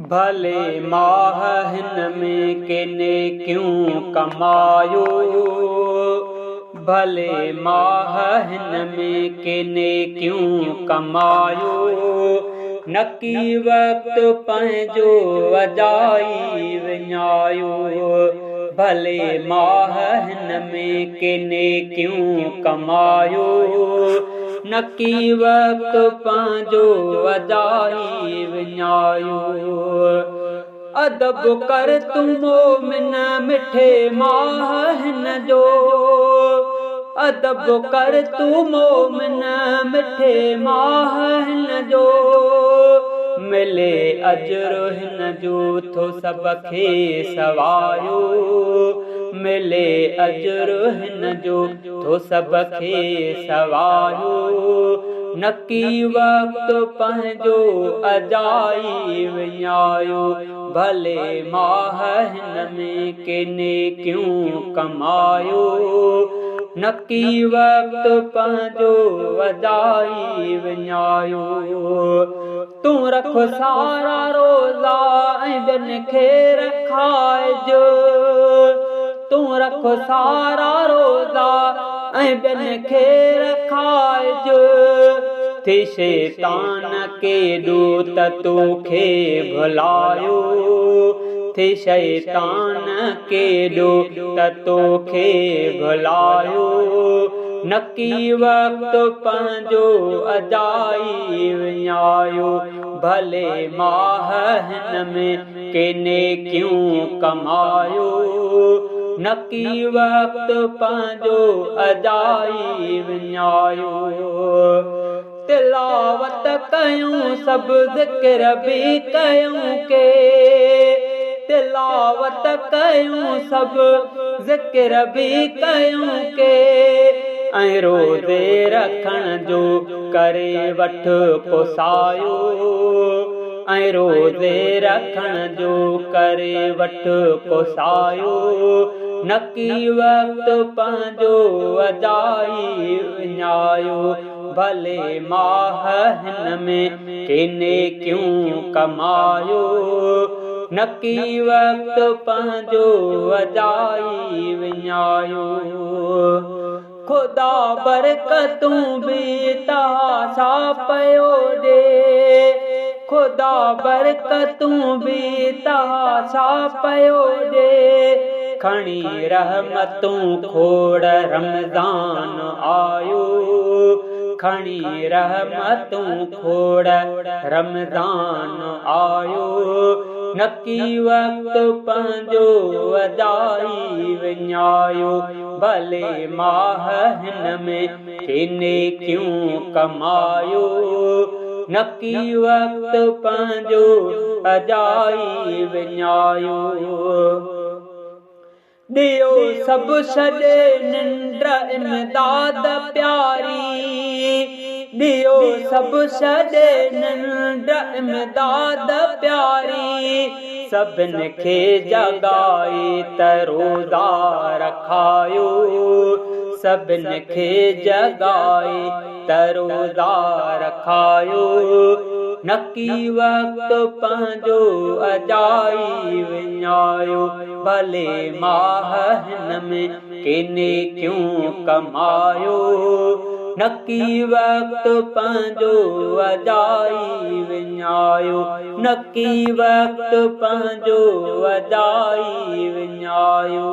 भले माह हिन में के नेकियूं कमायो, भले माह हिन में के नेकियूं कमायो, नकी वक्त पंहिंजो अजाई विञायो। भले माह हिन में के नेकियूं कमायो, नकी वक्त पंहिंजो अजाई विञायो। अदब कर तू मोमिन मिठे माह हिन जो, अदब कर तू मोमिन मिठे माह हिन जो, मिले अजर हिन जो थो सब खे सवायो, मिले अजर हिन जो थो सब खे सवायो। नकी वक्त पंहिंजो अजाई विञायो, भले माह हिन में के नेकियूं कमायो, नकी वक्त पंहिंजो अजाई विञायो। तूं रख सारा रोज़ा ऐं ॿियनि खे रखाइजो, तूं रख सारा रोज़ा ऐं ॿियनि खे रखाइजो। थी शैतान केॾो त तोखे भुलायो, थी शैतान केॾो त तोखे भुलायो। नकी वक्त पंहिंजो अजाई विञायो, भले माह हिन में के नेकियूं कमायो, नकी वक्त पंहिंजो अजाई विञायो। तिलावत कयूं सभु ज़िक्र बि कयूं के, तिलावत कयूं सभु ज़िक्र बि कयूं के, ऐं रोज़े रखण जो करे वठ पुसायो, ऐं रोज़े रखण जो करे वठ पुसायो। नकी वक्त पंहिंजो अजाई विञायो, भले माह हिन में के नेकियूं कमायो, नकी वक्त पंहिंजो अजाई विञायो। खुदा बरकतूं बि तहां पयो ॾे, खुदा बरकतूं बि तहां पयो ॾे। खणी रहमतूं खोड़ रमज़ान आयो, खणी रहमतूं खोड़ रमज़ान आयो। नकी वक्त पंहिंजो अजाई विञायो, भले माह हिन में के नेकियूं कमायो, नकी वक्त पंहिंजो अजाई विञायो। ॾियो सभु छॾे निंड इमदाद प्यारी, ॾियो सभु छॾे निंड इमदाद प्यारी। सभिनि खे जगाए त रोज़ा रखायो, सभिनि खे जगाए त रोज़ा रखायो। नकी वक्त पंहिंजो अजाई विञायो, भले माह हिन में के नेकियूं कमायो, नकी वक्त पंहिंजो अजाई विञायो, नकी वक्त पंहिंजो अजाई विञायो।